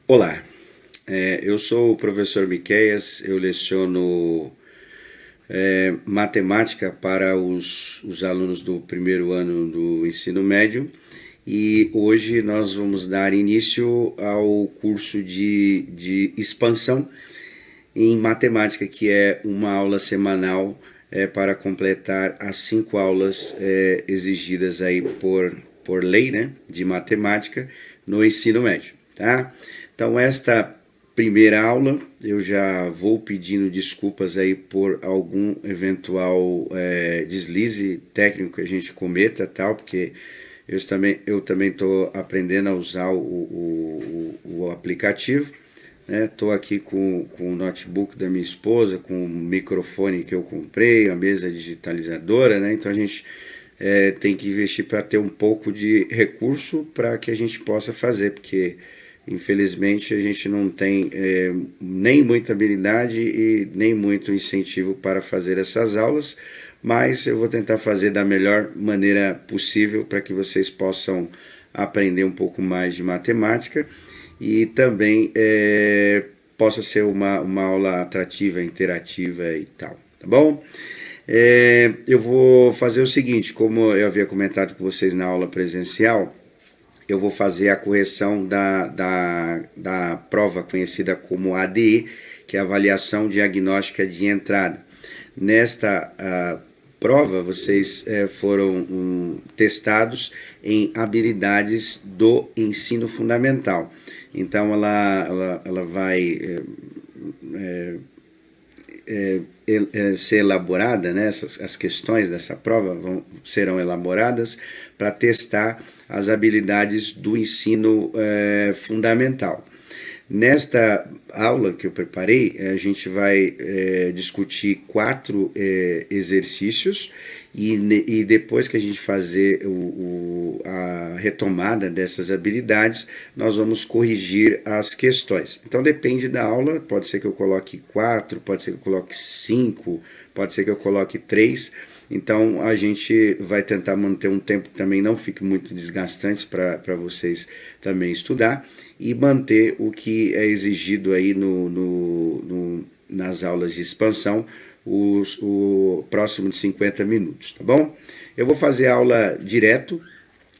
Olá, eu sou o professor Miqueias, eu leciono matemática para os alunos do primeiro ano do ensino médio e hoje nós vamos dar início ao curso de expansão em matemática, que é uma aula semanal para completar as 5 aulas exigidas aí por lei, né, de matemática no ensino médio, tá? Então esta primeira aula eu já vou pedindo desculpas aí por algum eventual deslize técnico que a gente cometa, tal, porque eu também estou aprendendo a usar o aplicativo. Estou aqui com o notebook da minha esposa, com o microfone que eu comprei, a mesa digitalizadora, né? Então a gente tem que investir para ter um pouco de recurso para que a gente possa fazer, porque infelizmente a gente não tem nem muita habilidade e nem muito incentivo para fazer essas aulas, mas eu vou tentar fazer da melhor maneira possível para que vocês possam aprender um pouco mais de matemática e também possa ser uma aula atrativa, interativa e tal, tá bom? Eu vou fazer o seguinte, como eu havia comentado com vocês na aula presencial, eu vou fazer a correção da prova conhecida como ADE, que é a Avaliação Diagnóstica de Entrada. Nesta prova, vocês foram testados em habilidades do ensino fundamental. Então, ela vai ser elaborada, né? As questões dessa prova serão elaboradas para testar as habilidades do ensino fundamental. Nesta aula que eu preparei, a gente vai discutir 4 exercícios e depois que a gente fazer a retomada dessas habilidades, nós vamos corrigir as questões. Então depende da aula, pode ser que eu coloque 4, pode ser que eu coloque 5, pode ser que eu coloque 3. Então a gente vai tentar manter um tempo que também não fique muito desgastante para vocês também estudar e manter o que é exigido aí nas aulas de expansão, o próximo de 50 minutos, tá bom? Eu vou fazer a aula direto.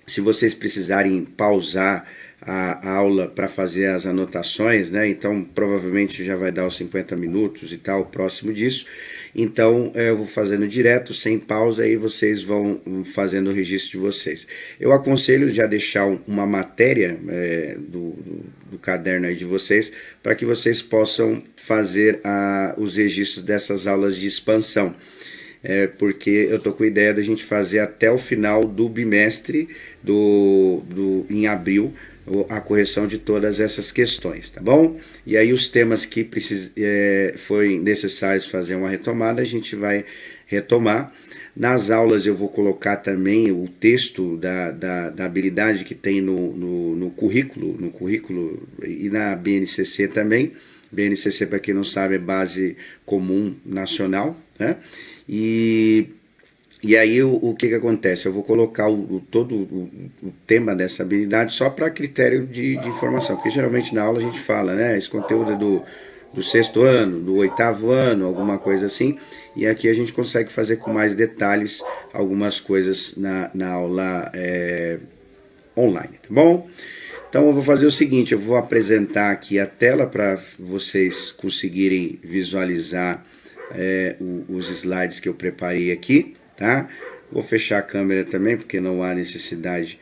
Se vocês precisarem pausar a aula para fazer as anotações, né? Então provavelmente já vai dar os 50 minutos e tal, próximo disso. Então eu vou fazendo direto, sem pausa, e vocês vão fazendo o registro de vocês. Eu aconselho já deixar uma matéria do caderno aí de vocês, para que vocês possam fazer os registros dessas aulas de expansão. Porque eu tô com a ideia da gente fazer até o final do bimestre em abril a correção de todas essas questões, tá bom? E aí os temas que foi necessários fazer uma retomada, a gente vai retomar. Nas aulas eu vou colocar também o texto da habilidade que tem no currículo e na BNCC também. BNCC, para quem não sabe, é Base Comum Nacional, né? E aí o que acontece? Eu vou colocar todo o tema dessa habilidade só para critério de informação, porque geralmente na aula a gente fala, né? Esse conteúdo é do 6º ano, do 8º ano, alguma coisa assim, e aqui a gente consegue fazer com mais detalhes algumas coisas na aula online, tá bom? Então eu vou fazer o seguinte, eu vou apresentar aqui a tela para vocês conseguirem visualizar os slides que eu preparei aqui, tá? Vou fechar a câmera também, porque não há necessidade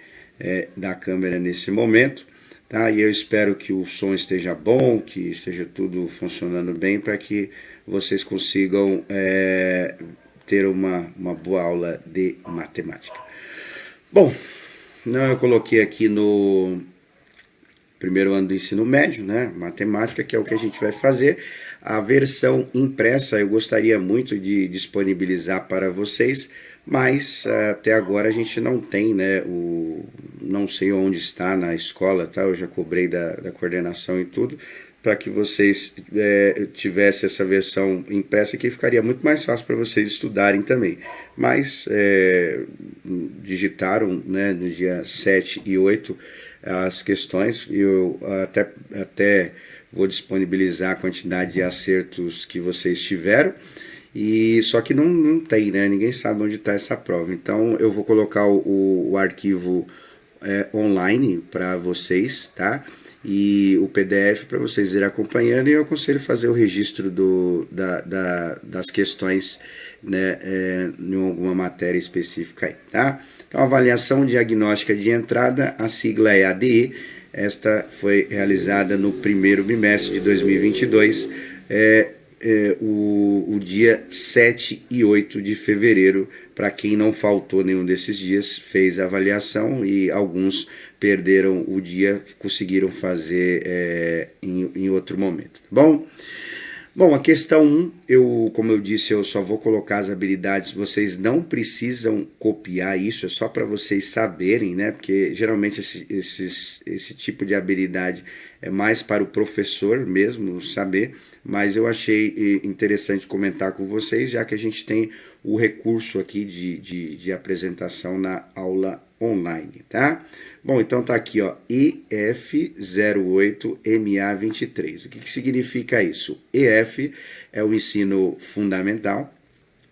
da câmera nesse momento, tá? E eu espero que o som esteja bom, que esteja tudo funcionando bem, para que vocês consigam ter uma boa aula de matemática. Bom, eu coloquei aqui no primeiro ano do ensino médio, né? Matemática, que é o que a gente vai fazer. A versão impressa eu gostaria muito de disponibilizar para vocês, mas até agora a gente não tem, né? Não sei onde está na escola, tá? Eu já cobrei da coordenação e tudo, para que vocês tivessem essa versão impressa, que ficaria muito mais fácil para vocês estudarem também. Mas digitaram, né, no dia 7 e 8 as questões. Eu até vou disponibilizar a quantidade de acertos que vocês tiveram. E só que não tem, né? Ninguém sabe onde está essa prova. Então eu vou colocar o arquivo online para vocês, tá? E o PDF para vocês irem acompanhando, e eu aconselho fazer o registro das questões, né, em alguma matéria específica aí, tá? Então, avaliação diagnóstica de entrada, a sigla é ADE, esta foi realizada no primeiro bimestre de 2022, o dia 7 e 8 de fevereiro. Para quem não faltou nenhum desses dias, fez a avaliação, e alguns perderam o dia, conseguiram fazer em outro momento, tá bom? Bom, a questão 1, como eu disse, eu só vou colocar as habilidades, vocês não precisam copiar isso, é só para vocês saberem, né? Porque geralmente esse tipo de habilidade é mais para o professor mesmo saber, mas eu achei interessante comentar com vocês, já que a gente tem o recurso aqui de apresentação na aula online, tá? Bom, então tá aqui, ó, EF08MA23. O que significa isso? EF é o ensino fundamental,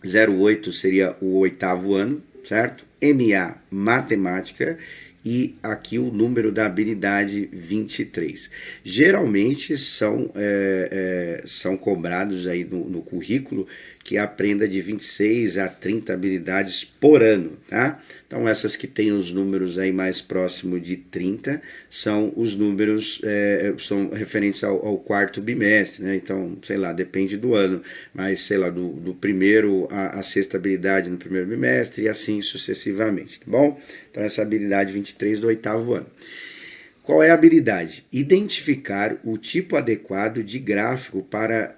08 seria o oitavo ano, certo? MA, matemática, e aqui o número da habilidade 23. Geralmente são cobrados aí no currículo que aprenda de 26 a 30 habilidades por ano, tá? Então essas que têm os números aí mais próximos de 30 são os números, são referentes ao quarto bimestre, né? Então, sei lá, depende do ano, mas sei lá, do primeiro a sexta habilidade no primeiro bimestre e assim sucessivamente, tá bom? Então essa habilidade 23 do oitavo ano. Qual é a habilidade? Identificar o tipo adequado de gráfico para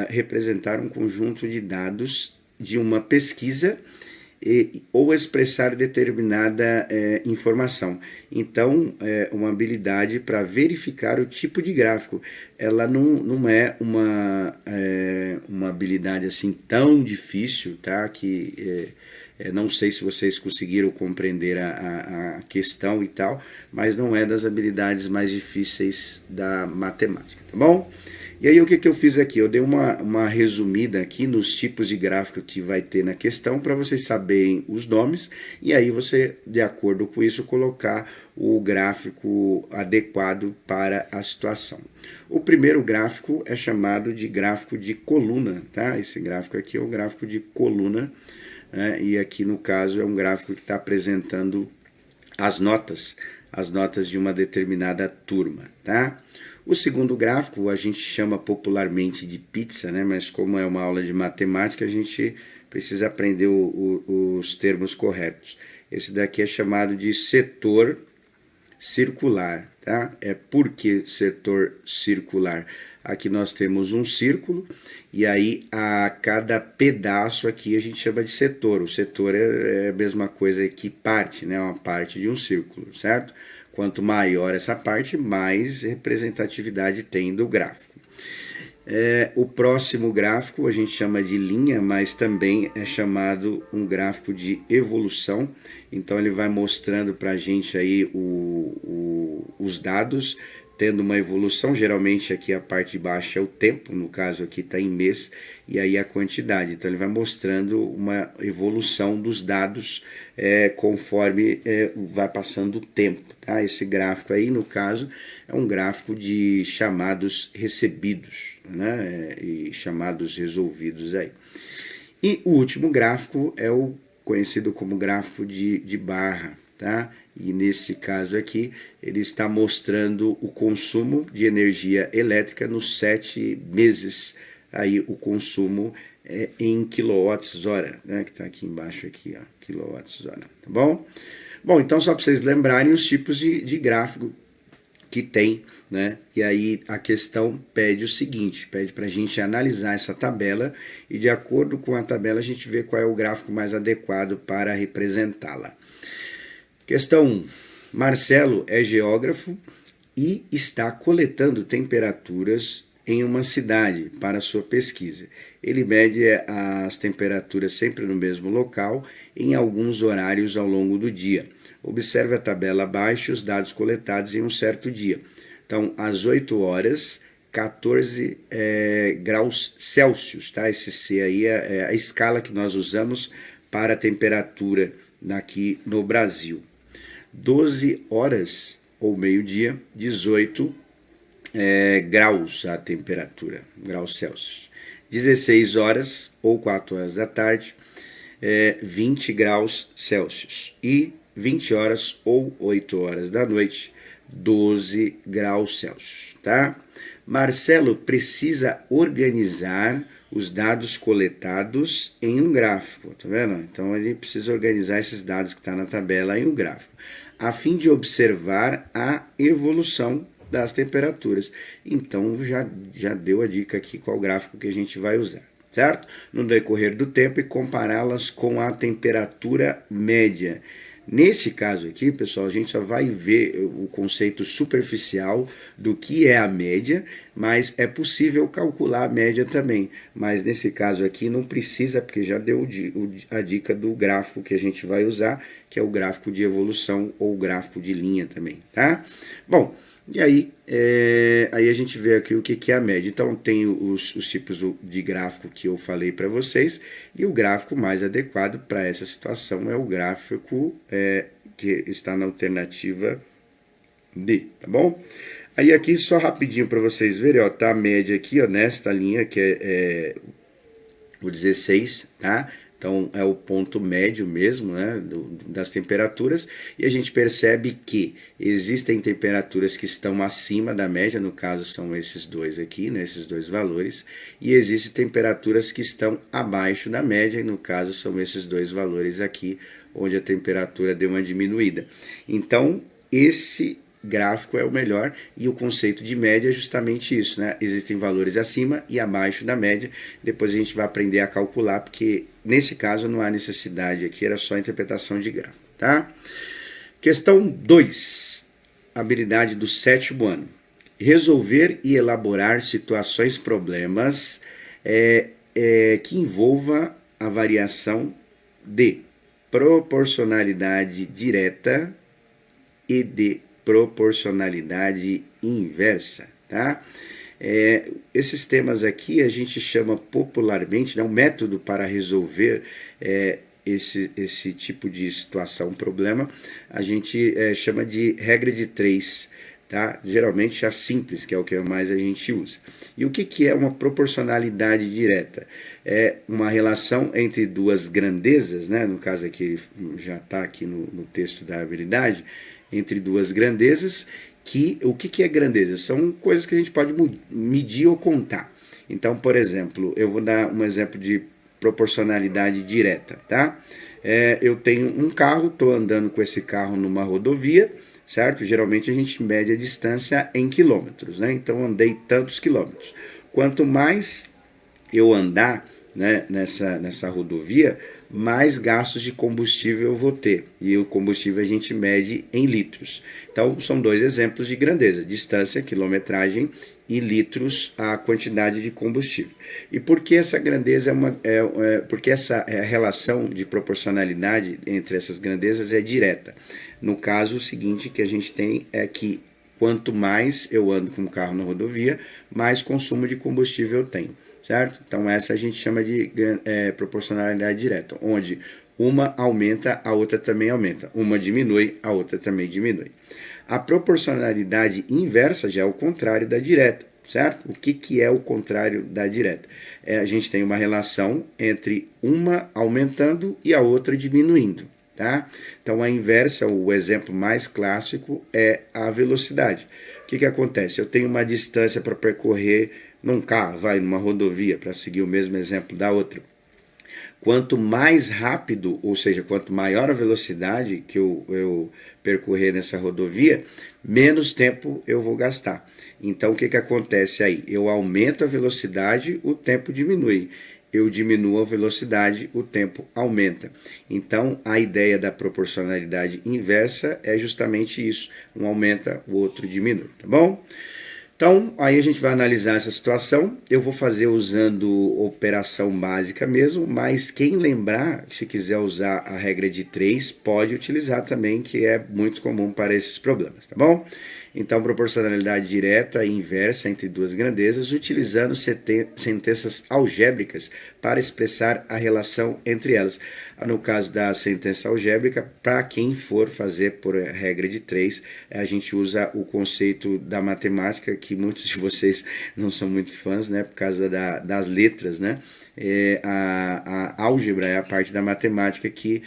representar um conjunto de dados de uma pesquisa ou expressar determinada informação. Então, uma habilidade para verificar o tipo de gráfico. Ela não é uma habilidade assim tão difícil, tá? Não sei se vocês conseguiram compreender a questão e tal, mas não é das habilidades mais difíceis da matemática, tá bom? E aí o que eu fiz aqui? Eu dei uma resumida aqui nos tipos de gráfico que vai ter na questão, para vocês saberem os nomes, e aí você, de acordo com isso, colocar o gráfico adequado para a situação. O primeiro gráfico é chamado de gráfico de coluna, tá? Esse gráfico aqui é o gráfico de coluna, e aqui no caso é um gráfico que está apresentando as notas de uma determinada turma, tá? O segundo gráfico a gente chama popularmente de pizza, né? Mas como é uma aula de matemática, a gente precisa aprender os termos corretos. Esse daqui é chamado de setor circular, tá? Por que setor circular? Aqui nós temos um círculo, e aí a cada pedaço aqui a gente chama de setor. O setor é a mesma coisa que parte, né? Uma parte de um círculo, certo? Quanto maior essa parte, mais representatividade tem do gráfico. O próximo gráfico a gente chama de linha, mas também é chamado um gráfico de evolução. Então ele vai mostrando para a gente aí os dados tendo uma evolução. Geralmente aqui a parte de baixo é o tempo, no caso aqui está em mês, e aí a quantidade. Então ele vai mostrando uma evolução dos dados conforme vai passando o tempo, tá? Esse gráfico aí, no caso, é um gráfico de chamados recebidos, né? E chamados resolvidos aí. E o último gráfico é o conhecido como gráfico de barra, tá? E nesse caso aqui, ele está mostrando o consumo de energia elétrica nos 7 meses, aí o consumo em quilowatts-hora, né? Que está aqui embaixo, aqui, ó, quilowatts-hora, tá bom? Bom, então só para vocês lembrarem os tipos de gráfico que tem, né? E aí a questão pede o seguinte, pede para a gente analisar essa tabela e de acordo com a tabela a gente vê qual é o gráfico mais adequado para representá-la. Questão 1. Marcelo é geógrafo e está coletando temperaturas em uma cidade para sua pesquisa. Ele mede as temperaturas sempre no mesmo local, em alguns horários ao longo do dia. Observe a tabela abaixo os dados coletados em um certo dia. Então, às 8 horas, 14 graus Celsius, tá? Esse C aí é a escala que nós usamos para a temperatura aqui no Brasil. 12 horas ou meio-dia, 18 graus a temperatura, graus Celsius. 16 horas ou 4 horas da tarde, 20 graus Celsius. E 20 horas ou 8 horas da noite, 12 graus Celsius, tá? Marcelo precisa organizar os dados coletados em um gráfico, tá vendo? Então ele precisa organizar esses dados que estão na tabela em um gráfico, a fim de observar a evolução das temperaturas. Então já deu a dica aqui qual gráfico que a gente vai usar, certo? No decorrer do tempo e compará-las com a temperatura média. Nesse caso aqui, pessoal, a gente só vai ver o conceito superficial do que é a média, mas é possível calcular a média também. Mas nesse caso aqui não precisa, porque já deu a dica do gráfico que a gente vai usar, que é o gráfico de evolução ou gráfico de linha também, tá? Bom, e aí, aí a gente vê aqui o que é a média. Então tem os tipos de gráfico que eu falei para vocês, e o gráfico mais adequado para essa situação é o gráfico que está na alternativa D, tá bom? Aí aqui só rapidinho para vocês verem, ó, tá a média aqui, ó, nesta linha que é o 16, tá? Então é o ponto médio mesmo, né, das temperaturas, e a gente percebe que existem temperaturas que estão acima da média, no caso são esses dois aqui, né, esses dois valores, e existem temperaturas que estão abaixo da média, e no caso são esses dois valores aqui, onde a temperatura deu uma diminuída. Então esse gráfico é o melhor, e o conceito de média é justamente isso, né? Existem valores acima e abaixo da média. Depois a gente vai aprender a calcular, porque nesse caso não há necessidade aqui, era só interpretação de gráfico, tá? Questão 2, habilidade do 7º ano. Resolver e elaborar situações, problemas que envolva a variação de proporcionalidade direta e de proporcionalidade inversa, tá? Esses temas aqui a gente chama popularmente, né, um método para resolver esse tipo de situação, problema, a gente chama de regra de 3, tá? Geralmente a simples, que é o que mais a gente usa. E o que é uma proporcionalidade direta? É uma relação entre duas grandezas, né? No caso aqui já está aqui no texto da habilidade, entre duas grandezas, o que é grandeza? São coisas que a gente pode medir ou contar. Então, por exemplo, eu vou dar um exemplo de proporcionalidade direta, tá? Eu tenho um carro, estou andando com esse carro numa rodovia, certo? Geralmente a gente mede a distância em quilômetros, né? Então, andei tantos quilômetros. Quanto mais eu andar, né, nessa rodovia, mais gastos de combustível eu vou ter. E o combustível a gente mede em litros. Então, são dois exemplos de grandeza: distância, quilometragem, e litros, a quantidade de combustível. E por que essa grandeza porque essa relação de proporcionalidade entre essas grandezas é direta? No caso, o seguinte que a gente tem é que quanto mais eu ando com o carro na rodovia, mais consumo de combustível eu tenho, certo? Então essa a gente chama de proporcionalidade direta, onde uma aumenta, a outra também aumenta. Uma diminui, a outra também diminui. A proporcionalidade inversa já é o contrário da direta, certo? O que é o contrário da direta? A gente tem uma relação entre uma aumentando e a outra diminuindo, tá? Então a inversa, o exemplo mais clássico é a velocidade. O que acontece? Eu tenho uma distância para percorrer num carro, numa rodovia, para seguir o mesmo exemplo da outra. Quanto mais rápido, ou seja, quanto maior a velocidade que eu percorrer nessa rodovia, menos tempo eu vou gastar. Então o que acontece aí? Eu aumento a velocidade, o tempo diminui. Eu diminuo a velocidade, o tempo aumenta. Então a ideia da proporcionalidade inversa é justamente isso. Um aumenta, o outro diminui, tá bom? Então, aí a gente vai analisar essa situação. Eu vou fazer usando operação básica mesmo, mas quem lembrar, se quiser usar a regra de 3, pode utilizar também, que é muito comum para esses problemas, tá bom? Então, proporcionalidade direta e inversa entre duas grandezas, utilizando sentenças algébricas para expressar a relação entre elas. No caso da sentença algébrica, para quem for fazer por regra de 3, a gente usa o conceito da matemática, que muitos de vocês não são muito fãs, né, por causa das letras, né? A álgebra é a parte da matemática que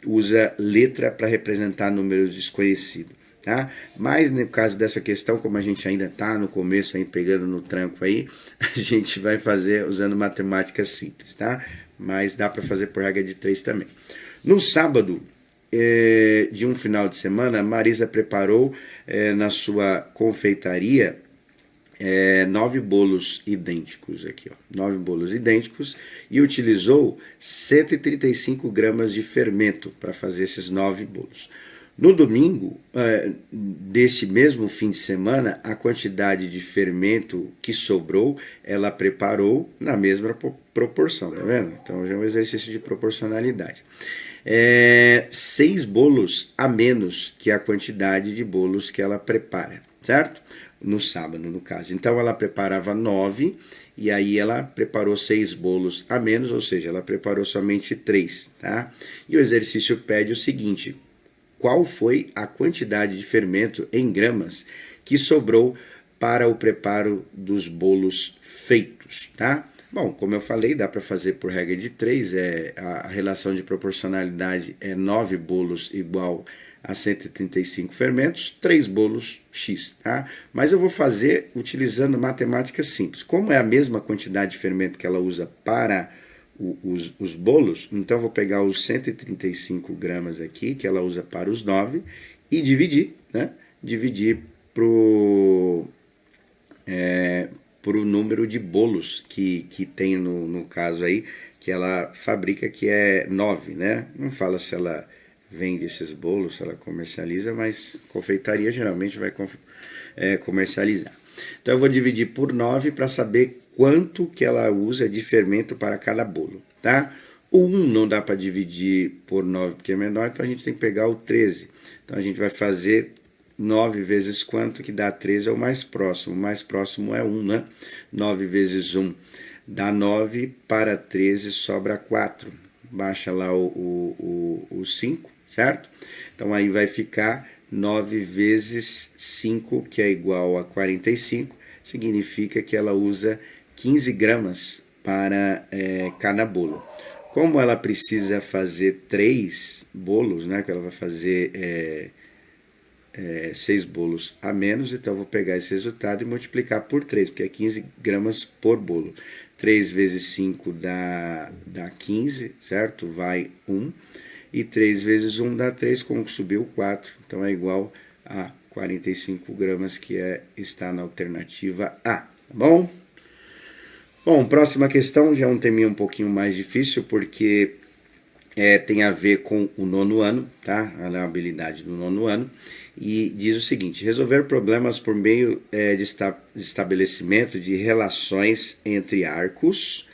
usa letra para representar números desconhecidos. Tá? Mas no caso dessa questão, como a gente ainda está no começo, aí, pegando no tranco aí, a gente vai fazer usando matemática simples, tá? Mas dá para fazer por regra de 3 também. No sábado de um final de semana, Marisa preparou na sua confeitaria 9 bolos idênticos aqui, ó, 9 bolos idênticos, e utilizou 135 gramas de fermento para fazer esses 9 bolos. No domingo deste mesmo fim de semana, a quantidade de fermento que sobrou, ela preparou na mesma proporção, tá vendo? Então já é um exercício de proporcionalidade. 6 bolos a menos que a quantidade de bolos que ela prepara, certo? No sábado, no caso. Então ela preparava 9 e aí ela preparou 6 bolos a menos, ou seja, ela preparou somente 3, tá? E o exercício pede o seguinte: qual foi a quantidade de fermento em gramas que sobrou para o preparo dos bolos feitos, tá? Bom, como eu falei, dá para fazer por regra de 3, a relação de proporcionalidade é 9 bolos igual a 135 fermentos, 3 bolos X, tá? Mas eu vou fazer utilizando matemática simples. Como é a mesma quantidade de fermento que ela usa para os bolos, então eu vou pegar os 135 gramas aqui, que ela usa para os 9, e dividir, né? Dividir pro número de bolos que tem no caso aí, que ela fabrica, que é 9, né? Não fala se ela vende esses bolos, se ela comercializa, mas confeitaria geralmente vai comercializar. Então eu vou dividir por 9 para saber quanto que ela usa de fermento para cada bolo, tá? O 1 não dá para dividir por 9 porque é menor, então a gente tem que pegar o 13. Então a gente vai fazer 9 vezes quanto que dá 13 é o mais próximo. O mais próximo é 1, né? 9 vezes 1 dá 9, para 13 sobra 4. Baixa lá o 5, certo? Então aí vai ficar 9 vezes 5, que é igual a 45, significa que ela usa 15 gramas para cada bolo. Como ela precisa fazer 3 bolos, né, que ela vai fazer 6 bolos a menos, então eu vou pegar esse resultado e multiplicar por 3, porque é 15 gramas por bolo. 3 vezes 5 dá 15, certo? Vai 1. E 3 vezes 1 dá 3, como subiu 4, então é igual a 45 gramas, que está na alternativa A, tá bom? Bom, próxima questão já é um teminha um pouquinho mais difícil, porque tem a ver com o 9º ano, tá? A habilidade do 9º ano, e diz o seguinte: resolver problemas por meio de estabelecimento de relações entre arcos,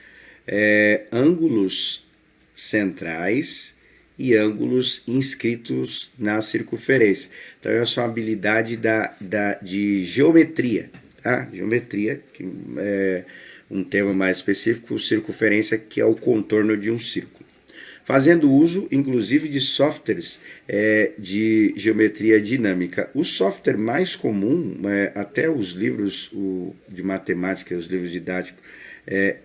ângulos centrais e ângulos inscritos na circunferência. Então essa é uma habilidade de geometria, tá? Geometria, que é um termo mais específico, circunferência, que é o contorno de um círculo. Fazendo uso, inclusive, de softwares de geometria dinâmica. O software mais comum, até os livros de matemática, os livros didáticos,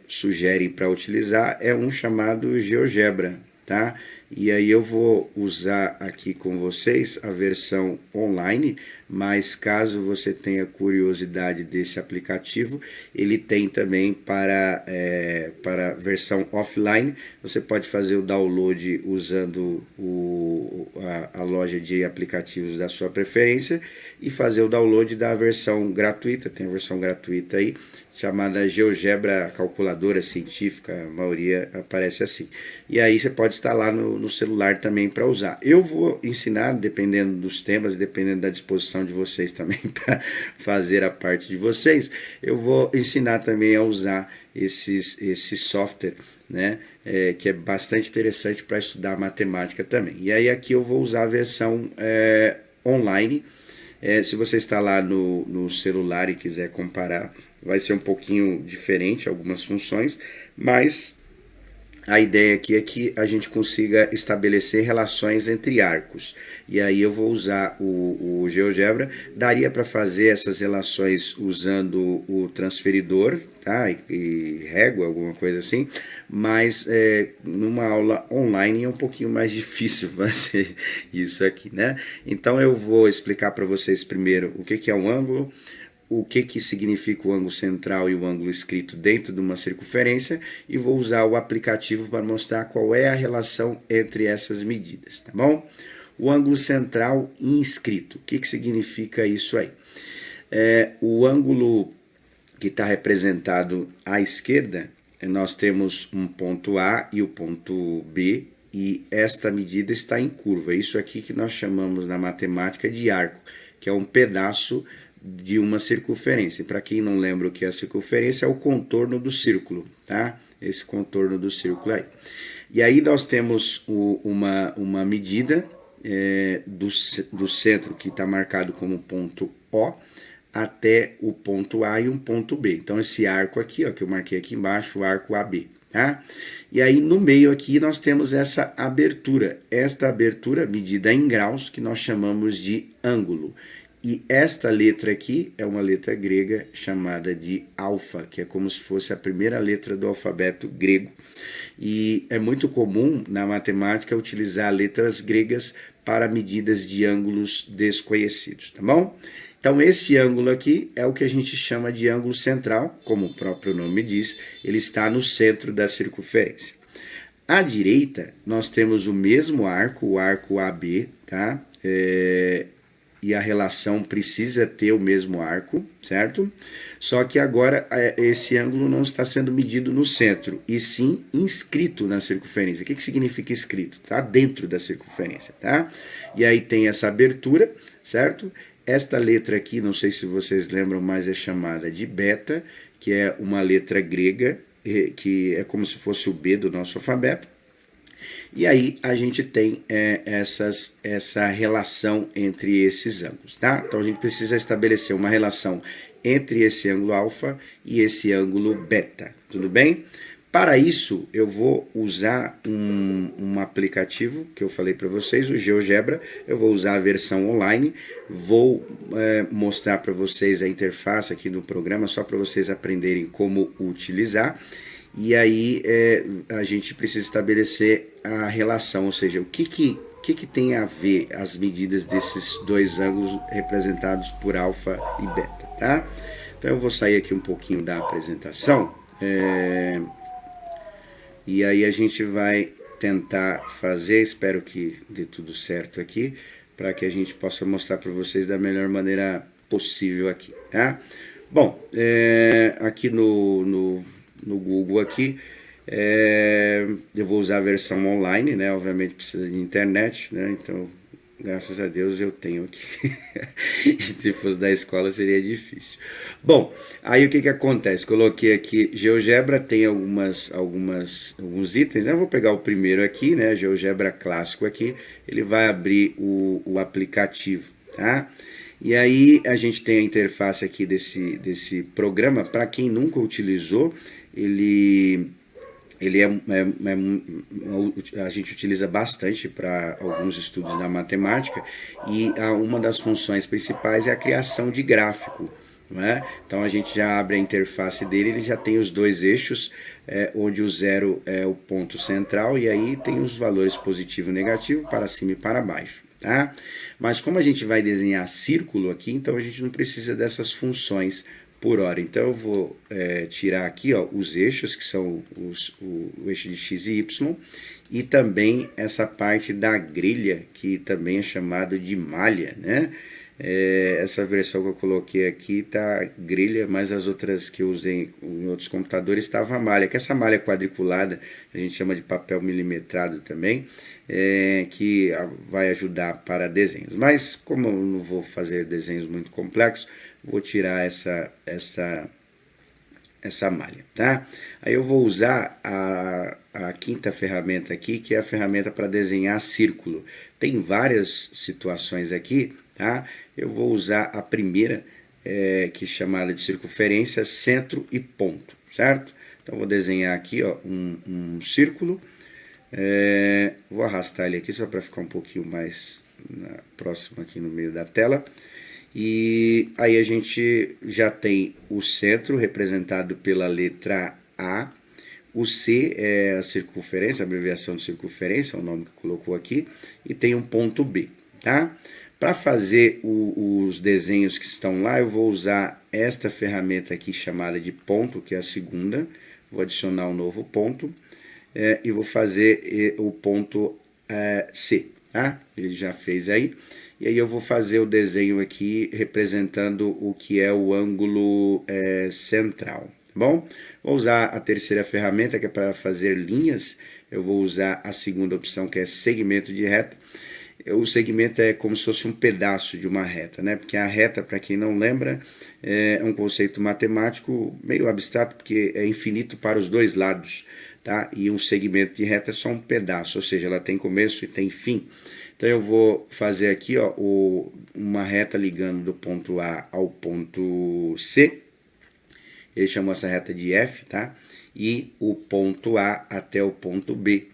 sugerem para utilizar, é um chamado GeoGebra, tá? E aí eu vou usar aqui com vocês a versão online, mas caso você tenha curiosidade desse aplicativo, ele tem também para versão offline. Você pode fazer o download usando a loja de aplicativos da sua preferência e fazer o download da versão gratuita. Tem a versão gratuita aí, chamada GeoGebra Calculadora Científica, a maioria aparece assim. E aí você pode instalar no celular também para usar. Eu vou ensinar, dependendo dos temas, dependendo da disposição função de vocês também para fazer a parte de vocês, eu vou ensinar também a usar esse software, né, que é bastante interessante para estudar matemática também. E aí aqui eu vou usar a versão online. Se você está lá no celular e quiser comparar, vai ser um pouquinho diferente algumas funções, mas a ideia aqui é que a gente consiga estabelecer relações entre arcos. E aí eu vou usar o GeoGebra. Daria para fazer essas relações usando o transferidor, tá? E régua, alguma coisa assim. Mas numa aula online é um pouquinho mais difícil fazer isso aqui, né? Então eu vou explicar para vocês primeiro o que é um ângulo, o que significa o ângulo central e o ângulo escrito dentro de uma circunferência, e vou usar o aplicativo para mostrar qual é a relação entre essas medidas, tá bom? O ângulo central inscrito, o que significa isso aí? O ângulo que está representado à esquerda, nós temos um ponto A e o ponto B, e esta medida está em curva. Isso aqui que nós chamamos na matemática de arco, que é um pedaço de uma circunferência. Para quem não lembra o que é a circunferência, é o contorno do círculo, tá? Esse contorno do círculo aí. E aí nós temos uma medida do centro, que está marcado como ponto O, até o ponto A e um ponto B. Então esse arco aqui, ó, que eu marquei aqui embaixo, o arco AB. Tá? E aí no meio aqui nós temos essa abertura. Esta abertura medida em graus, que nós chamamos de ângulo. E esta letra aqui é uma letra grega chamada de alfa, que é como se fosse a primeira letra do alfabeto grego. E é muito comum na matemática utilizar letras gregas para medidas de ângulos desconhecidos, tá bom? Então esse ângulo aqui é o que a gente chama de ângulo central, como o próprio nome diz, ele está no centro da circunferência. À direita nós temos o mesmo arco, o arco AB, tá? E a relação precisa ter o mesmo arco, certo? Só que agora esse ângulo não está sendo medido no centro, e sim inscrito na circunferência. O que significa inscrito? Está dentro da circunferência, tá? E aí tem essa abertura, certo? Esta letra aqui, não sei se vocês lembram, mas é chamada de beta, que é uma letra grega, que é como se fosse o B do nosso alfabeto. E aí a gente tem essa relação entre esses ângulos, tá? Então a gente precisa estabelecer uma relação entre esse ângulo alfa e esse ângulo beta, tudo bem? Para isso eu vou usar um aplicativo que eu falei para vocês, o GeoGebra. Eu vou usar a versão online, vou mostrar para vocês a interface aqui do programa, só para vocês aprenderem como utilizar. E aí a gente precisa estabelecer a relação, ou seja, o que tem a ver as medidas desses dois ângulos representados por alfa e beta, tá? Então eu vou sair aqui um pouquinho da apresentação, e aí a gente vai tentar fazer, espero que dê tudo certo aqui, para que a gente possa mostrar para vocês da melhor maneira possível aqui, tá? Bom, aqui no Google aqui, eu vou usar a versão online, né? Obviamente precisa de internet, né? Então, graças a Deus eu tenho aqui. Se fosse da escola seria difícil. Bom, aí o que acontece? Coloquei aqui GeoGebra, tem alguns itens, né? Eu vou pegar o primeiro aqui, né? GeoGebra clássico aqui, ele vai abrir o aplicativo, tá? E aí a gente tem a interface aqui desse programa. Para quem nunca utilizou, a gente utiliza bastante para alguns estudos da matemática, e uma das funções principais é a criação de gráfico, não é? Então a gente já abre a interface dele, ele já tem os dois eixos, onde o zero é o ponto central, e aí tem os valores positivo e negativo para cima e para baixo, tá? Mas como a gente vai desenhar círculo aqui, então a gente não precisa dessas funções por hora. Então eu vou tirar aqui, ó, os eixos, que são o eixo de x e y, e também essa parte da grelha, que também é chamado de malha, né? Essa versão que eu coloquei aqui tá grelha, mas as outras que eu usei em outros computadores estava malha, que essa malha quadriculada, a gente chama de papel milimetrado também, que vai ajudar para desenhos. Mas como eu não vou fazer desenhos muito complexos, vou tirar essa malha, tá? Aí eu vou usar a quinta ferramenta aqui, que é a ferramenta para desenhar círculo. Tem várias situações aqui, tá? Eu vou usar a primeira, que é chamada de circunferência, centro e ponto, certo? Então vou desenhar aqui, ó, um círculo. Vou arrastar ele aqui só para ficar um pouquinho mais próximo aqui no meio da tela. E aí a gente já tem o centro representado pela letra A, o C é a circunferência, a abreviação de circunferência, é o nome que colocou aqui, e tem um ponto B, tá? Para fazer os desenhos que estão lá, eu vou usar esta ferramenta aqui chamada de ponto, que é a segunda, vou adicionar um novo ponto, e vou fazer o ponto C, tá? Ele já fez aí. E aí eu vou fazer o desenho aqui representando o que é o ângulo central, tá bom? Vou usar a terceira ferramenta, que é para fazer linhas. Eu vou usar a segunda opção, que é segmento de reta. O segmento é como se fosse um pedaço de uma reta, né? Porque a reta, para quem não lembra, é um conceito matemático meio abstrato, porque é infinito para os dois lados, tá? E um segmento de reta é só um pedaço, ou seja, ela tem começo e tem fim. Então eu vou fazer aqui, ó, uma reta ligando do ponto A ao ponto C. Ele chamou essa reta de F, tá? E o ponto A até o ponto B.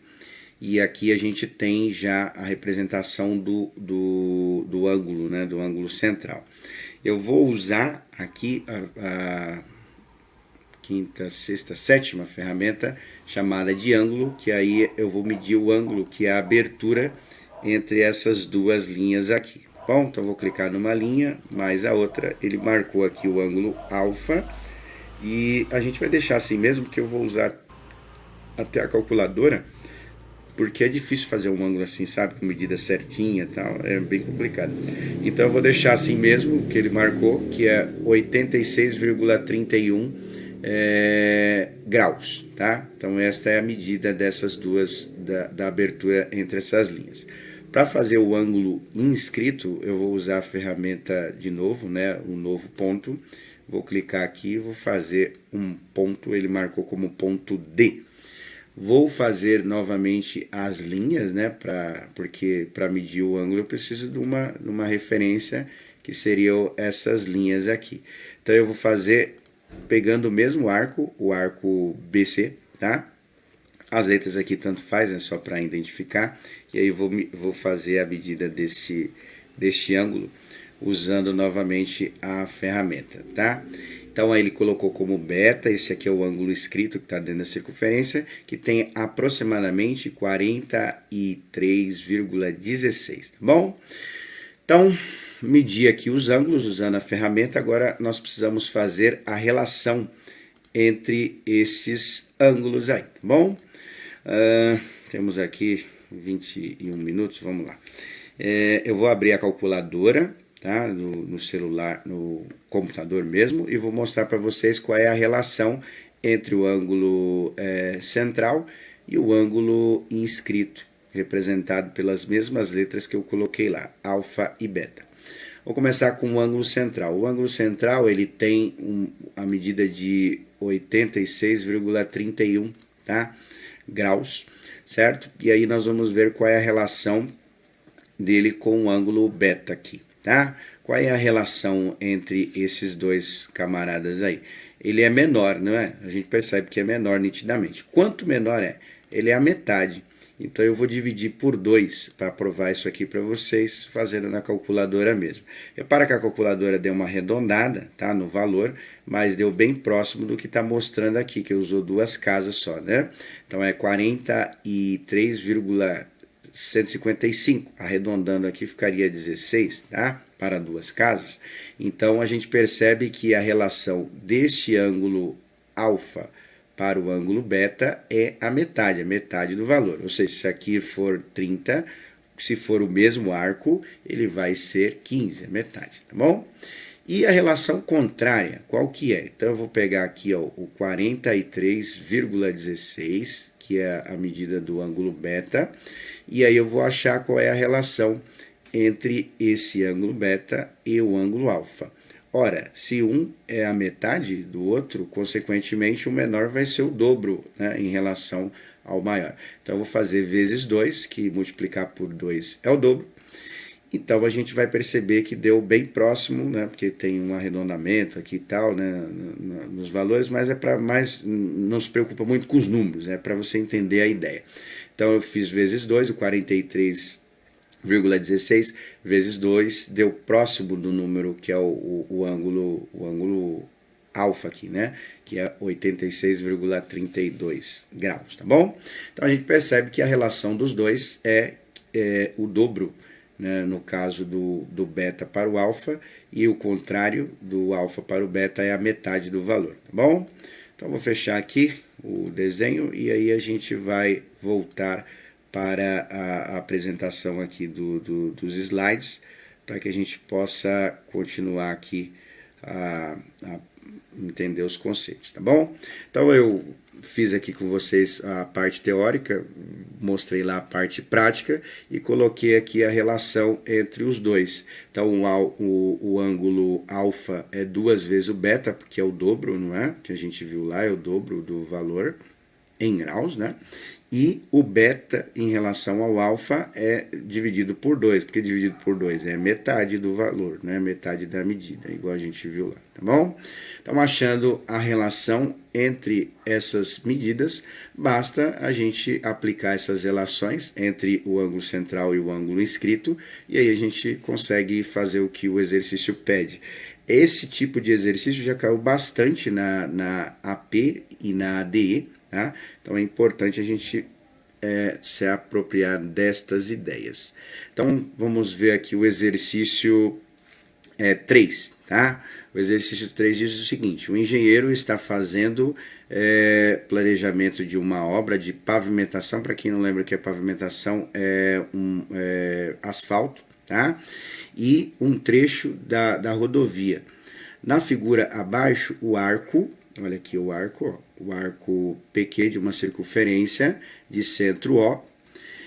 E aqui a gente tem já a representação do ângulo, né? Do ângulo central. Eu vou usar aqui a quinta, sexta, sétima ferramenta chamada de ângulo, que aí eu vou medir o ângulo, que é a abertura entre essas duas linhas aqui. Bom, então vou clicar numa linha, mais a outra, ele marcou aqui o ângulo alfa, e a gente vai deixar assim mesmo, porque eu vou usar até a calculadora, porque é difícil fazer um ângulo assim, sabe, com medida certinha e tal, é bem complicado. Então eu vou deixar assim mesmo, que ele marcou, que é 86,31 graus, tá? Então esta é a medida dessas duas, da abertura entre essas linhas. Para fazer o ângulo inscrito, eu vou usar a ferramenta de novo, né, um novo ponto. Vou clicar aqui, vou fazer um ponto, ele marcou como ponto D. Vou fazer novamente as linhas, né, porque para medir o ângulo eu preciso de uma referência, que seriam essas linhas aqui. Então eu vou fazer pegando o mesmo arco, o arco BC, tá? As letras aqui tanto faz, é só para identificar. E aí vou fazer a medida deste ângulo usando novamente a ferramenta, tá? Então aí ele colocou como beta, esse aqui é o ângulo escrito que está dentro da circunferência, que tem aproximadamente 43,16, tá bom? Então, medir aqui os ângulos usando a ferramenta, agora nós precisamos fazer a relação entre esses ângulos aí, tá bom? Temos aqui 21 minutos, vamos lá. Eu vou abrir a calculadora, tá? No celular, no computador mesmo, e vou mostrar para vocês qual é a relação entre o ângulo central e o ângulo inscrito, representado pelas mesmas letras que eu coloquei lá, alfa e beta. Vou começar com o ângulo central. O ângulo central ele tem a medida de 86,31, tá? Graus, certo? E aí nós vamos ver qual é a relação dele com o ângulo beta aqui, tá? Qual é a relação entre esses dois camaradas aí? Ele é menor, não é? A gente percebe que é menor nitidamente. Quanto menor é? Ele é a metade. Então eu vou dividir por 2 para provar isso aqui para vocês, fazendo na calculadora mesmo. Repara que a calculadora deu uma arredondada, tá, no valor, mas deu bem próximo do que está mostrando aqui, que usou duas casas só, né? Então é 43,155, arredondando aqui ficaria 16, tá? Para duas casas. Então a gente percebe que a relação deste ângulo alfa para o ângulo beta é a metade do valor. Ou seja, se aqui for 30, se for o mesmo arco, ele vai ser 15, a metade, tá bom? E a relação contrária, qual que é? Então eu vou pegar aqui ó, o 43,16, que é a medida do ângulo beta, e aí eu vou achar qual é a relação entre esse ângulo beta e o ângulo alfa. Ora, se um é a metade do outro, consequentemente o menor vai ser o dobro, né, em relação ao maior. Então eu vou fazer vezes 2, que multiplicar por 2 é o dobro. Então a gente vai perceber que deu bem próximo, né, porque tem um arredondamento aqui e tal, né, nos valores, mas é para mais, não se preocupa muito com os números, é para você entender a ideia. Então eu fiz vezes 2, o 43,16 vezes 2 deu próximo do número que é o ângulo alfa aqui, né? Que é 86,32 graus, tá bom? Então a gente percebe que a relação dos dois é o dobro, né, no caso do beta para o alfa, e o contrário do alfa para o beta é a metade do valor, tá bom? Então vou fechar aqui o desenho e aí a gente vai voltar para a apresentação aqui dos slides, para que a gente possa continuar aqui a entender os conceitos, tá bom? Então eu fiz aqui com vocês a parte teórica, mostrei lá a parte prática e coloquei aqui a relação entre os dois. Então o ângulo alfa é 2 vezes o beta, porque é o dobro, não é? Que a gente viu lá, é o dobro do valor em graus, né? E o beta em relação ao alfa é dividido por 2, porque dividido por 2 é metade do valor, né? Metade da medida, igual a gente viu lá, tá bom? Então, achando a relação entre essas medidas, basta a gente aplicar essas relações entre o ângulo central e o ângulo inscrito, e aí a gente consegue fazer o que o exercício pede. Esse tipo de exercício já caiu bastante na AP e na ADE, tá? Então é importante a gente se apropriar destas ideias. Então vamos ver aqui o exercício 3, tá? O exercício 3 diz o seguinte: o engenheiro está fazendo planejamento de uma obra de pavimentação. Para quem não lembra que a pavimentação é asfalto, tá? E um trecho da rodovia. Na figura abaixo, o arco, olha aqui o arco, ó, o arco PQ de uma circunferência de centro O,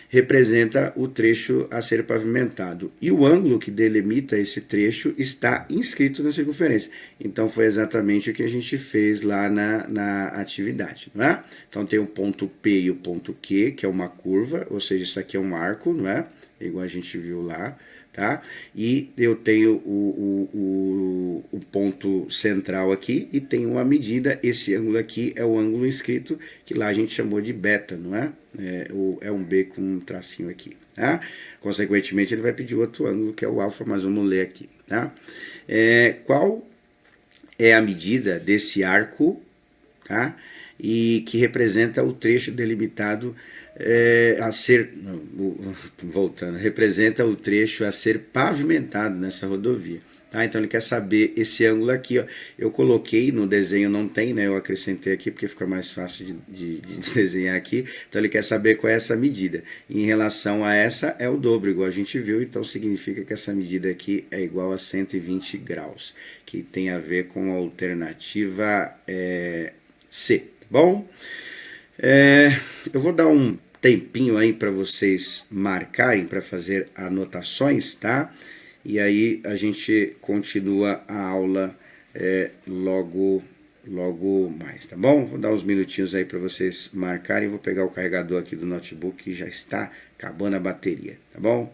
representa o trecho a ser pavimentado. E o ângulo que delimita esse trecho está inscrito na circunferência. Então foi exatamente o que a gente fez lá na atividade, não é? Então tem o ponto P e o ponto Q, que é uma curva, ou seja, isso aqui é um arco, não é? Igual a gente viu lá. Tá? E eu tenho o ponto central aqui e tenho uma medida. Esse ângulo aqui é o ângulo inscrito, que lá a gente chamou de beta, não é? É um B com um tracinho aqui. Tá? Consequentemente, ele vai pedir outro ângulo, que é o alfa, mas vamos ler aqui. Tá? Qual é a medida desse arco, tá? E que representa o trecho delimitado a ser, voltando, representa o trecho a ser pavimentado nessa rodovia. Tá? Então ele quer saber esse ângulo aqui, ó. Eu coloquei no desenho, não tem, né? Eu acrescentei aqui porque fica mais fácil de desenhar aqui. Então ele quer saber qual é essa medida. Em relação a essa é o dobro, igual a gente viu. Então significa que essa medida aqui é igual a 120 graus, que tem a ver com a alternativa C. Tá bom? Eu vou dar um tempinho aí para vocês marcarem, para fazer anotações, tá? E aí a gente continua a aula logo mais, tá bom? Vou dar uns minutinhos aí para vocês marcarem. Vou pegar o carregador aqui do notebook que já está acabando a bateria, tá bom?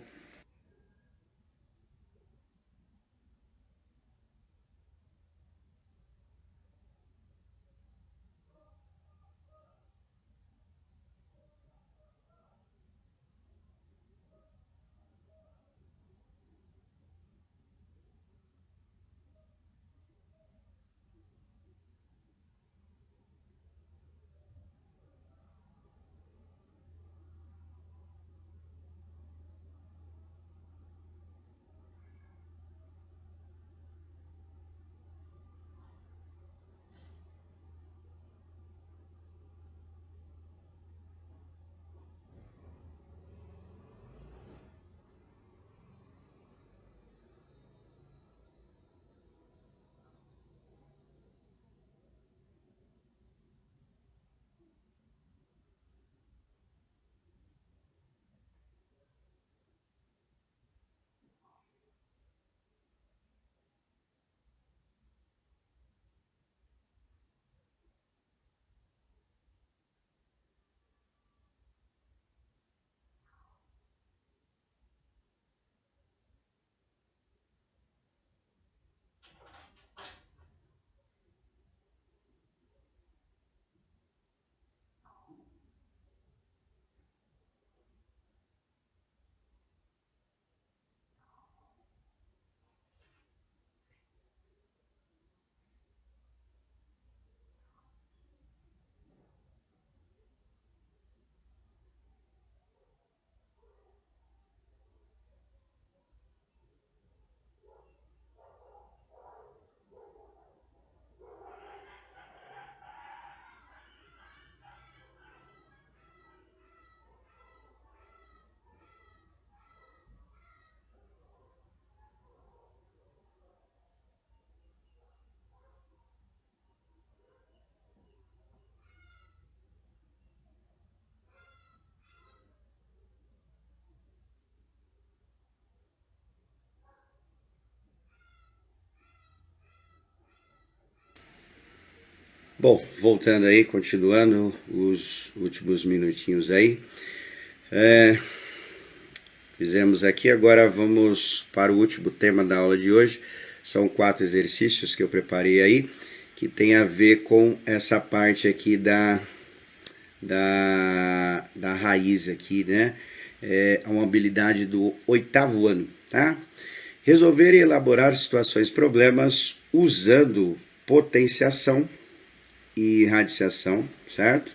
Bom, voltando aí, continuando os últimos minutinhos aí. Fizemos aqui, agora vamos para o último tema da aula de hoje. São 4 exercícios que eu preparei aí, que tem a ver com essa parte aqui da raiz aqui, né? É uma habilidade do 8º ano, tá? Resolver e elaborar situações, problemas usando potenciação e radiciação, certo?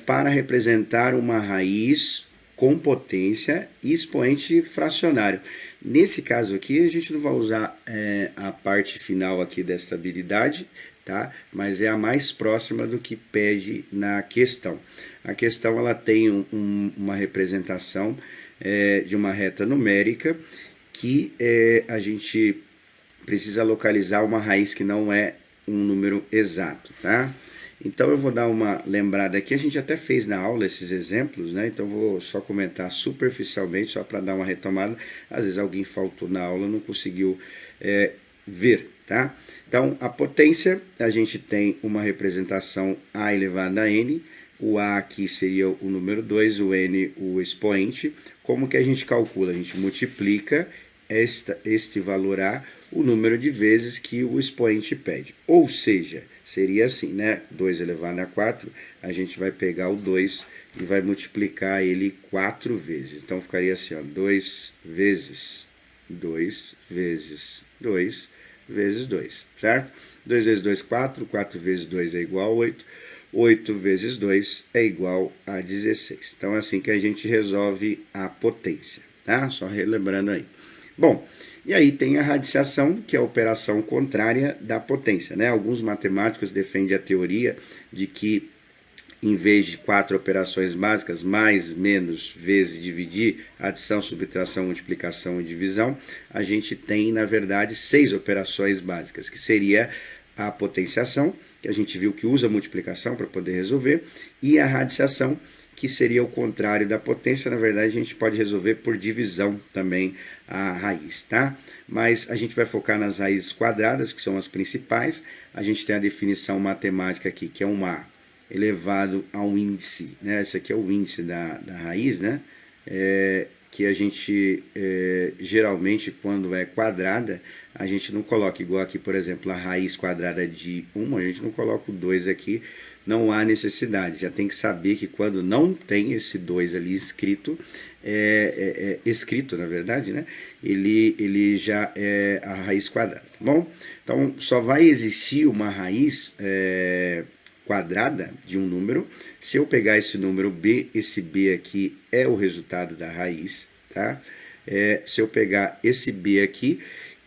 Para representar uma raiz com potência e expoente fracionário. Nesse caso aqui, a gente não vai usar a parte final aqui desta habilidade, tá? Mas é a mais próxima do que pede na questão. A questão ela tem uma representação de uma reta numérica que a gente precisa localizar uma raiz que não é um número exato, tá? Então eu vou dar uma lembrada aqui, a gente até fez na aula esses exemplos, né? Então eu vou só comentar superficialmente, só para dar uma retomada. Às vezes alguém faltou na aula, não conseguiu ver, tá? Então a potência, a gente tem uma representação A elevado a N, o A aqui seria o número 2, o N o expoente. Como que a gente calcula? A gente multiplica este valor A o número de vezes que o expoente pede. Ou seja, seria assim, né? 2 elevado a 4, a gente vai pegar o 2 e vai multiplicar ele 4 vezes. Então ficaria assim, ó, 2 vezes 2 vezes 2 vezes 2, certo? 2 vezes 2, 4, 4 vezes 2 é igual a 8, 8 vezes 2 é igual a 16. Então é assim que a gente resolve a potência, tá? Só relembrando aí. Bom, e aí tem a radiciação, que é a operação contrária da potência, né? Alguns matemáticos defendem a teoria de que em vez de 4 operações básicas, mais, menos, vezes, dividir, adição, subtração, multiplicação e divisão, a gente tem, na verdade, 6 operações básicas, que seria a potenciação, que a gente viu que usa multiplicação para poder resolver, e a radiciação, que seria o contrário da potência. Na verdade, a gente pode resolver por divisão também a raiz, tá? Mas a gente vai focar nas raízes quadradas, que são as principais. A gente tem a definição matemática aqui, que é um A elevado a um índice, né? Esse aqui é o índice da raiz, né? Que a gente, geralmente, quando é quadrada, a gente não coloca, igual aqui, por exemplo, a raiz quadrada de 1, a gente não coloca o 2 aqui, não há necessidade. Já tem que saber que quando não tem esse 2 ali escrito, escrito, na verdade, né? Ele já é a raiz quadrada, tá bom? Então, só vai existir uma raiz quadrada de um número se eu pegar esse número B, esse B aqui é o resultado da raiz, tá? Se eu pegar esse B aqui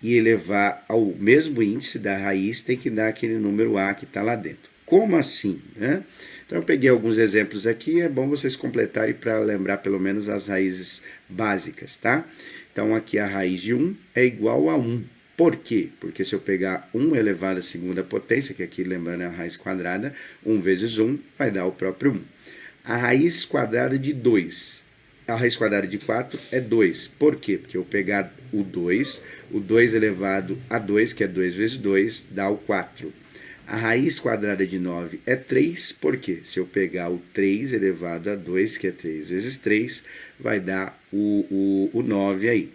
e elevar ao mesmo índice da raiz, tem que dar aquele número A que está lá dentro. Como assim, né? Então eu peguei alguns exemplos aqui, é bom vocês completarem para lembrar pelo menos as raízes básicas, tá? Então aqui a raiz de 1 é igual a 1. Por quê? Porque se eu pegar 1 elevado à segunda potência, que aqui lembrando é a raiz quadrada, 1 vezes 1 vai dar o próprio 1. A raiz quadrada de 2, a raiz quadrada de 4 é 2. Por quê? Porque eu pegar o 2 elevado a 2, que é 2 vezes 2, dá o 4. A raiz quadrada de 9 é 3, por quê? Se eu pegar o 3 elevado a 2, que é 3 vezes 3, vai dar o 9 aí.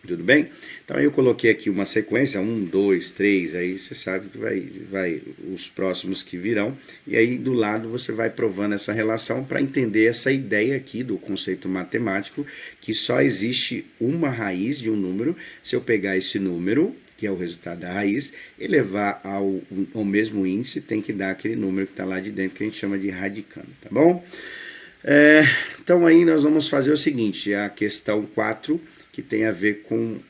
Tudo bem? Então eu coloquei aqui uma sequência, 1, 2, 3, aí você sabe que vai os próximos que virão, e aí do lado você vai provando essa relação para entender essa ideia aqui do conceito matemático, que só existe uma raiz de um número. Se eu pegar esse número, que é o resultado da raiz, elevar ao mesmo índice, tem que dar aquele número que está lá de dentro, que a gente chama de radicando, tá bom? Então aí nós vamos fazer o seguinte, a questão 4, que tem a ver com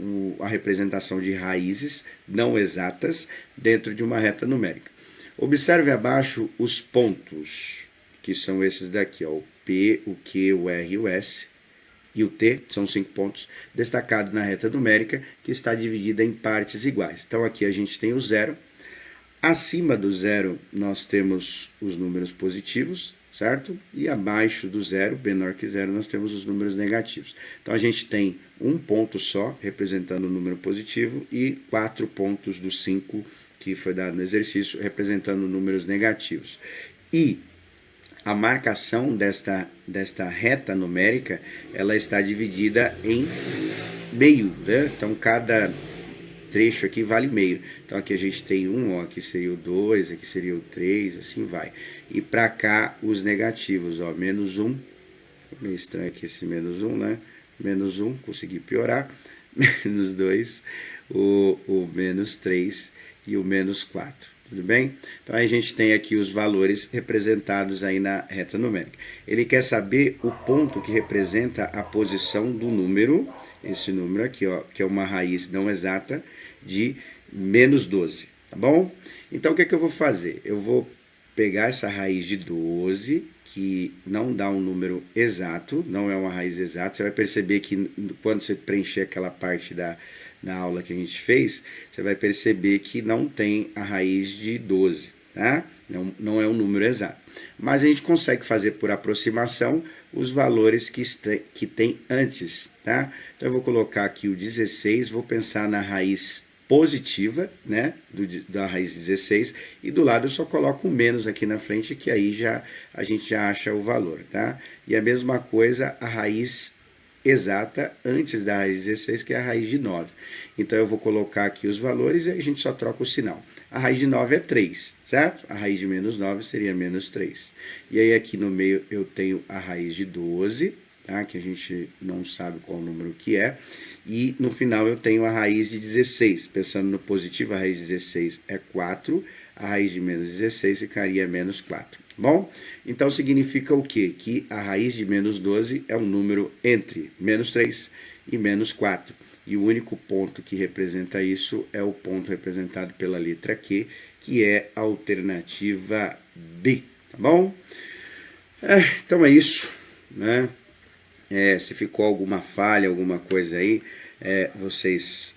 a representação de raízes não exatas dentro de uma reta numérica. Observe abaixo os pontos, que são esses daqui, ó, o P, o Q, o R e o S, e o T, são 5 pontos, destacados na reta numérica, que está dividida em partes iguais. Então aqui a gente tem o zero, acima do zero nós temos os números positivos, certo? E abaixo do zero, menor que zero, nós temos os números negativos. Então a gente tem um ponto só, representando o número positivo, e 4 pontos dos 5 que foi dado no exercício, representando números negativos. E a marcação desta reta numérica, ela está dividida em meio, né? Então cada trecho aqui vale meio. Então aqui a gente tem 1, ó, aqui seria o 2, aqui seria o 3, assim vai. E para cá os negativos, ó, menos 1, meio estranho aqui esse menos 1, né? Menos 1, consegui piorar, menos 2, o menos 3 e o menos 4. Tudo bem? Então a gente tem aqui os valores representados aí na reta numérica. Ele quer saber o ponto que representa a posição do número, esse número aqui, ó, que é uma raiz não exata de menos 12, tá bom? Então o que é que eu vou fazer? Eu vou pegar essa raiz de 12, que não dá um número exato, não é uma raiz exata. Você vai perceber que quando você preencher aquela parte na aula que a gente fez, você vai perceber que não tem a raiz de 12, tá? Não é um número exato. Mas a gente consegue fazer por aproximação os valores que tem antes, tá? Então eu vou colocar aqui o 16, vou pensar na raiz positiva, né, da raiz 16, e do lado eu só coloco um menos aqui na frente, que aí a gente já acha o valor, tá? E a mesma coisa a raiz exata antes da raiz 16, que é a raiz de 9. Então eu vou colocar aqui os valores e a gente só troca o sinal. A raiz de 9 é 3, certo? A raiz de menos 9 seria menos 3. E aí aqui no meio eu tenho a raiz de 12, tá? Que a gente não sabe qual o número que é. E no final eu tenho a raiz de 16. Pensando no positivo, a raiz de 16 é 4. A raiz de menos 16 ficaria menos 4. Bom, então significa o quê? Que a raiz de menos 12 é um número entre menos 3 e menos 4. E o único ponto que representa isso é o ponto representado pela letra Q, que é a alternativa B, tá bom? Então é isso, né? Se ficou alguma falha, alguma coisa aí, vocês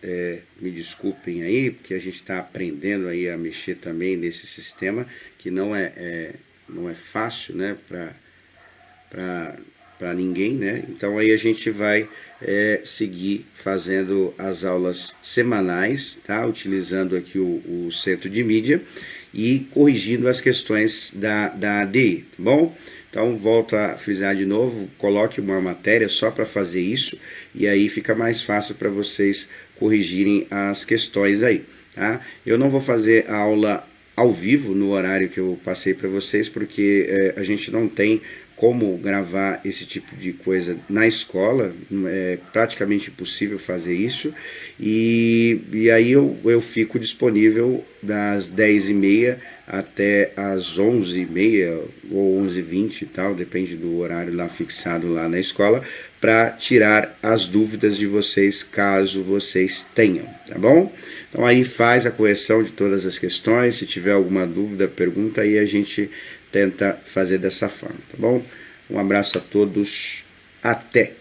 me desculpem aí, porque a gente está aprendendo aí a mexer também nesse sistema, que não é fácil, né, para ninguém, né? Então aí a gente vai seguir fazendo as aulas semanais, tá? Utilizando aqui o centro de mídia e corrigindo as questões da ADI, tá bom? Então volto a frisar de novo, coloque uma matéria só para fazer isso e aí fica mais fácil para vocês corrigirem as questões aí, tá? Eu não vou fazer a aula ao vivo no horário que eu passei para vocês, porque a gente não tem como gravar esse tipo de coisa na escola, é praticamente impossível fazer isso, e aí eu fico disponível das 10h30 até as 11h30 ou 11h20 e tal, depende do horário lá fixado lá na escola, para tirar as dúvidas de vocês, caso vocês tenham, tá bom? Então aí faz a correção de todas as questões, se tiver alguma dúvida, pergunta aí, a gente tenta fazer dessa forma, tá bom? Um abraço a todos, até!